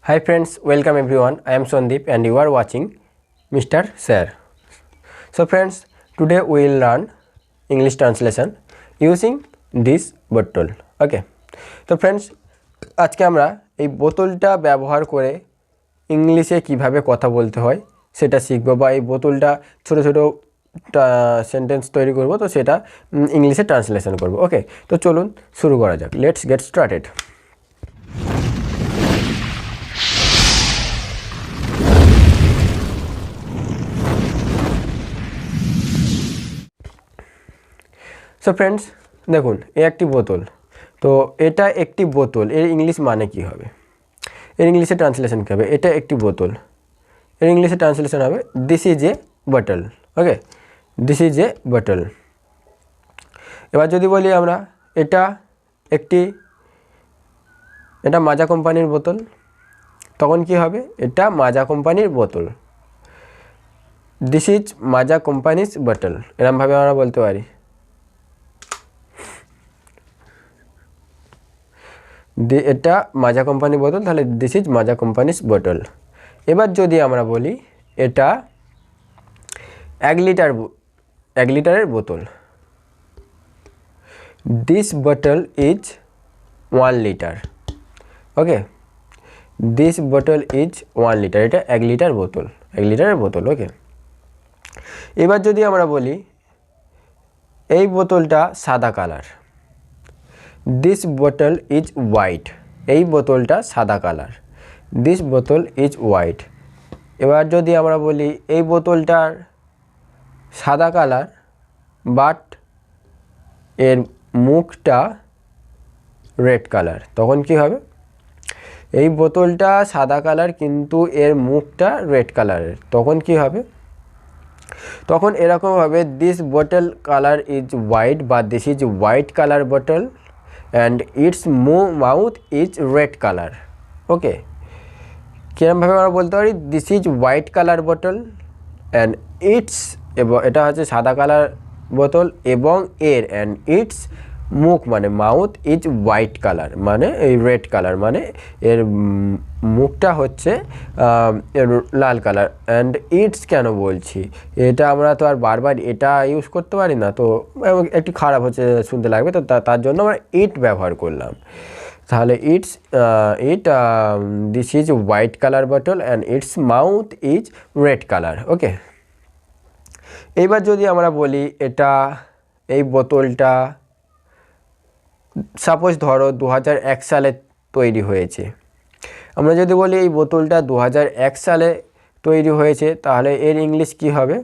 Hi friends, welcome everyone. I am Sandeep and you are watching Mr. Sir. So friends, today we will learn English translation using this bottle. Okay. তো friends, আজকে আমরা এই বোতলটা ব্যবহার করে ইংলিশে কিভাবে কথা বলতে হয় সেটা শিখব, বা এই বোতলটা ছোট ছোট সেন্টেন্স তৈরি করব, তো সেটা ইংলিশে ট্রান্সলেশন করব। ওকে, তো চলুন শুরু করা যাক। Let's get started. So friends, দেখুন এ একটি বোতল। তো এটা একটি বোতল, এর ইংলিশ মানে কি হবে, এর ইংলিশে ট্রান্সলেশন কী হবে? এটা একটি বোতল, এর ইংলিশে ট্রান্সলেশন হবে this is a bottle. Okay, this is a bottle. এবার যদি বলি আমরা এটা মাজা কোম্পানির বোতল, তখন কি হবে? এটা মাজা কোম্পানির বোতল। দিস ইজ মাজা কোম্পানিজ বটল, এরমভাবে আমরা বলতে পারি। এটা মাজা কোম্পানির বোতল, তাহলে দিস ইজ মাজা কোম্পানিজ বোতল। এবার যদি আমরা বলি এটা 1 লিটারের বোতল, this bottle is 1 litre. Okay, this bottle is 1 litre, এটা 1 লিটার বোতল, 1 লিটারের বোতল। ওকে, এবার যদি আমরা বলি এই বোতলটা সাদা কালার, দিস বোতল ইজ হোয়াইট, এই বোতলটা সাদা কালার, দিস বোতল ইজ হোয়াইট। এবার যদি আমরা বলি এই বোতলটার সাদা কালার বাট এর মুখটা রেড কালার, তখন কি হবে? এই বোতলটা সাদা কালার কিন্তু এর মুখটা রেড কালারের, তখন কি হবে? তখন এরকম হবে দিস বোতল কালার ইজ হোয়াইট, বা দিস ইজ হোয়াইট কালার বোতল and its mouth is red colour. Okay, কীরকমভাবে আমরা বলতে পারি? দিস ইজ হোয়াইট কালার বোতল অ্যান্ড ইটস, এবং এটা হচ্ছে সাদা কালার বোতল এবং এর অ্যান্ড ইটস মুখ মানে মাউথ ইজ হোয়াইট কালার, মানে এই রেড কালার, মানে এর মুখটা হচ্ছে লাল কালার। অ্যান্ড ইটস কেন বলছি? এটা আমরা তো আর বারবার এটা ইউজ করতে পারি না, তো একটু খারাপ হচ্ছে, শুনতে লাগবে, তো তার জন্য আমরা ইট ব্যবহার করলাম। তাহলে this is white colour bottle and its mouth is red colour. Okay, এইবার যদি আমরা বলি এই বোতলটা সাপোজ ধরো 2001 সালে তৈরি হয়েছে, আমরা যদি বলি এই বোতলটা 2001 সালে তৈরি হয়েছে, তাহলে এর ইংলিশ কি হবে?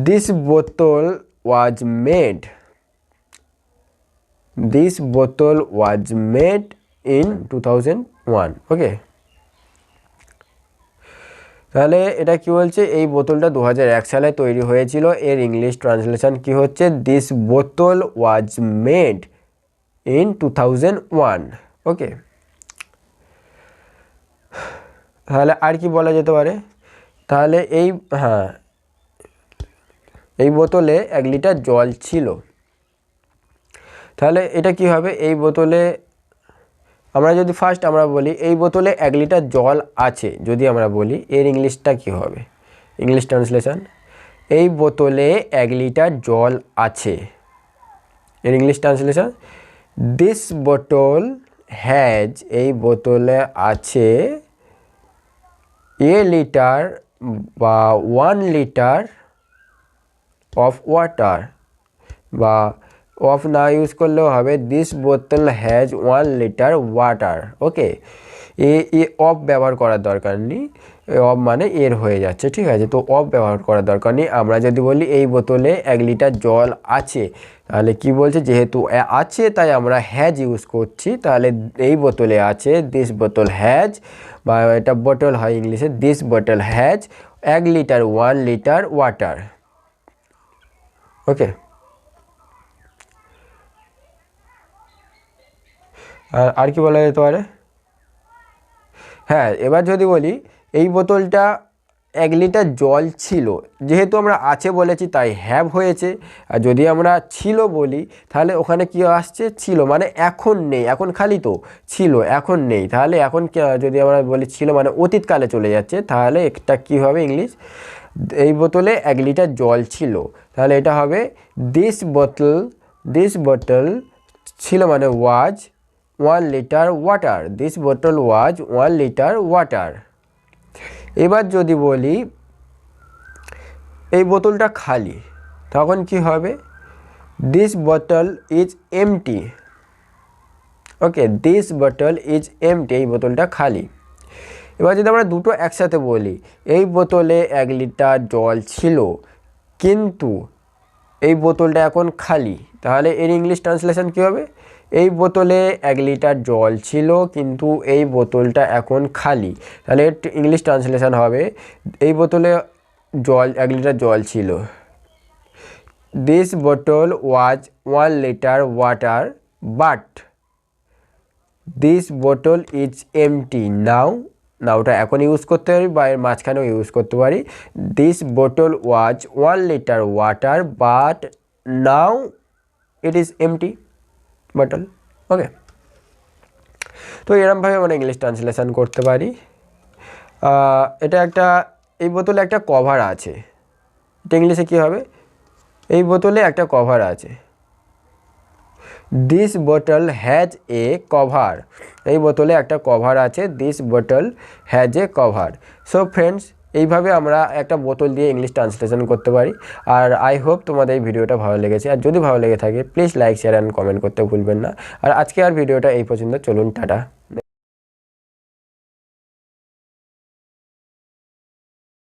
দিস বোতল ওয়াজ মেড ইন 2001। ওকে, তাহলে এটা কি বলছে? এই বোতলটা 2001 সালে তৈরি হয়েছিল, এর ইংলিশ ট্রান্সলেশন কি হচ্ছে? দিস বোতল ওয়াজ মেড ইন 2001। ওকে, তাহলে আর কি বলা যেতে পারে? তাহলে এই বোতলে 1 লিটার জল ছিল, তাহলে এটা কি হবে? এই বোতলে আমরা যদি ফার্স্ট আমরা বলি এই বোতলে 1 লিটার জল আছে, যদি আমরা বলি এর ইংলিশটা কি হবে? ইংলিশ ট্রান্সলেশন, এই বোতলে 1 লিটার জল আছে, এর ইংলিশ ট্রান্সলেশন দিস বোতল হ্যাজ, এই বোতলে আছে এ লিটার বা 1 লিটার অফ ওয়াটার, বা অফ না ইউজ করলেও হবে, দিস বোতল has 1 litre water. Okay, of ব্যবহার করার দরকার নেই, অফ মানে এর হয়ে যাচ্ছে, ঠিক আছে? তো অফ ব্যবহার করার দরকার নেই। আমরা যদি বলি এই বোতলে 1 লিটার জল আছে, তাহলে কি বলছে? যেহেতু আছে তাই আমরা হ্যাজ ইউজ করছি, তাহলে এই বোতলে আছে, দিস বোতল হ্যাজ, বা এটা বোতল হয় ইংলিশে, দিস বোতল হ্যাজ 1 লিটার 1 লিটার ওয়াটার। ওকে, আর কি বলা যেতে পারে? হ্যাঁ, এবার যদি বলি এই বোতলটা 1 লিটার জল ছিল, যেহেতু আমরা আছে বলেছি তাই হ্যাভ হয়েছে। আর যদি আমরা ছিল বলি তাহলে ওখানে কি আসছে, ছিল মানে এখন নেই, এখন খালি তো ছিল, এখন নেই। তাহলে এখন যদি আমরা বলি ছিল মানে অতীতকালে চলে যাচ্ছে, তাহলে এটা কী হবে ইংলিশ, এই বোতলে 1 লিটার জল ছিল, তাহলে এটা হবে দিস বোতল ছিল মানে ওয়াজ 1 লিটার ওয়াটার, দিস বোতল ওয়াজ 1 লিটার ওয়াটার। এবার যদি বলি এই বোতলটা খালি, তখন কি হবে, দিস বোতল ইজ এমটি। ওকে, দিস বোতল ইজ এমটি, এই বোতলটা খালি। এবার যদি আমরা দুটো একসাথে বলি, এই বোতলে 1 লিটার জল ছিল কিন্তু এই বোতলটা এখন খালি, তাহলে এর ইংলিশ ট্রান্সলেশন কী হবে, এই বোতলে 1 লিটার জল ছিল কিন্তু এই বোতলটা এখন খালি। তাহলে এর ইংলিশ ট্রান্সলেশন হবে, এই বোতলে 1 লিটার জল ছিল, দিস বোতল was 1 litre water but this বোতল ইজ এমটি নাও। নাওটা এখন ইউজ করতে পারি বা এর মাঝখানেও ইউজ করতে পারি, দিস বোতল was 1 litre water but now it is empty bottle. Okay, তো এরমভাবে আমরা ইংলিশ ট্রান্সলেশন করতে পারি। এটা একটা, এই বোতলে একটা কভার আছে, এটা ইংলিশে কী হবে, এই বোতলে একটা কভার আছে, দিস বোতল হ্যাজ এ কভার, এই বোতলে একটা কভার আছে, দিস বোতল has a cover. So friends, এইভাবে আমরা একটা বোতল দিয়ে ইংলিশ ট্রান্সলেশন করতে পারি। আর আই হোপ তোমাদের এই ভিডিওটা ভালো লেগেছে, আর যদি ভালো লেগে থাকে please like share and comment করতে ভুলবেন না। আর আজকে আর ভিডিওটা এই পর্যন্ত, চলুন টাটা।